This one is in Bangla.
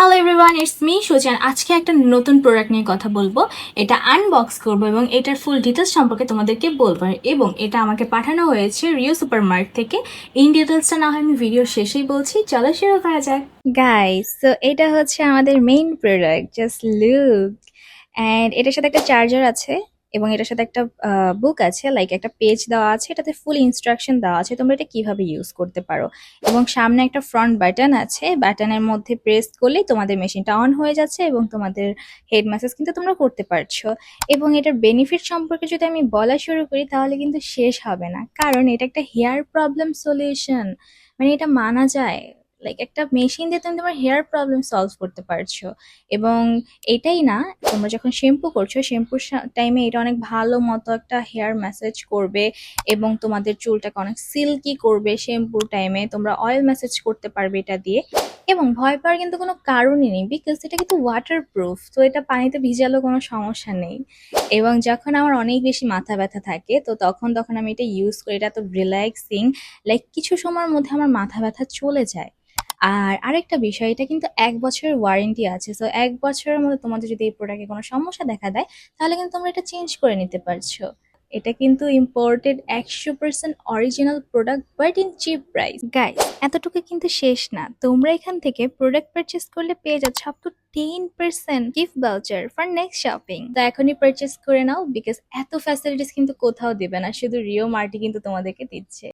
Hello everyone, it's me Suzanne. আজকে একটা নতুন প্রোডাক্ট নিয়ে কথা বলবো। এটা আনবক্স করবো এবং এটার ফুল ডিটেলস সম্পর্কে তোমাদেরকে বলবো। এবং এটা আমাকে পাঠানো হয়েছে রিও সুপারমার্ট থেকে। ইন ডিটেলসটা না হয় আমি ভিডিওর শেষেই বলছি, চলো শুরু করা যাক। গাইস, তো এটা হচ্ছে আমাদের main product, just look. And এটার সাথে একটা চার্জার আছে এবং এটার সাথে একটা বুক আছে, লাইক একটা পেজ দেওয়া আছে, এটাতে ফুল ইনস্ট্রাকশন দেওয়া আছে তোমরা এটা কিভাবে ইউজ করতে পারো। এবং সামনে একটা ফ্রন্ট বাটন আছে, বাটনের মধ্যে প্রেস করলেই তোমাদের মেশিনটা অন হয়ে যাচ্ছে এবং তোমাদের হেড ম্যাসেজ কিন্তু তোমরা করতে পারছো। এবং এটার বেনিফিট সম্পর্কে যদি আমি বলা শুরু করি তাহলে কিন্তু শেষ হবে না, কারণ এটা একটা হেয়ার প্রবলেম সলিউশন। মানে এটা মানা যায়, লাইক একটা মেশিন দিয়ে তুমি তোমার হেয়ার প্রবলেম সলভ করতে পারছো। এবং এটাই না, তোমরা যখন শ্যাম্পু করছো শ্যাম্পুর টাইমে এটা অনেক ভালো মতো একটা হেয়ার ম্যাসেজ করবে এবং তোমাদের চুলটাকে অনেক সিল্কি করবে। শ্যাম্পুর টাইমে তোমরা অয়েল ম্যাসেজ করতে পারবে এটা দিয়ে। এবং ভয় পাওয়ার কিন্তু কোনো কারণই নেই, বিকজ এটা কিন্তু ওয়াটার প্রুফ, তো এটা পানিতে ভিজালেও কোনো সমস্যা নেই। এবং যখন আমার অনেক বেশি মাথা ব্যথা থাকে তো তখন আমি এটা ইউজ করি, এটা তো রিল্যাক্সিং, লাইক কিছু সময়ের মধ্যে আমার মাথা ব্যথা চলে যায়। আর আরেকটা বিষয়, এটা কিন্তু ১ বছরের ওয়ারেন্টি আছে। সো ১ বছরের মধ্যে তোমাদের যদি এই প্রোডাক্টে কোনো সমস্যা দেখা দেয় তাহলে কিন্তু তোমরা এটা চেঞ্জ করে নিতে পারছো। এটা কিন্তু imported ১০০% original product, but in chip price. Guys, এতটুকু কিন্তু শেষ না, তোমরা এখান থেকে প্রোডাক্ট পারচেস করলে পেয়ে যাচ্ছ up to 10% gift voucher for next shopping. তো এখনই পারচেস করে নাও, বিকজ এত ফ্যাসিলিটিস কিন্তু কোথাও দিবে না, শুধু রিও মার্টি কিন্তু তোমাদেরকে দিচ্ছে।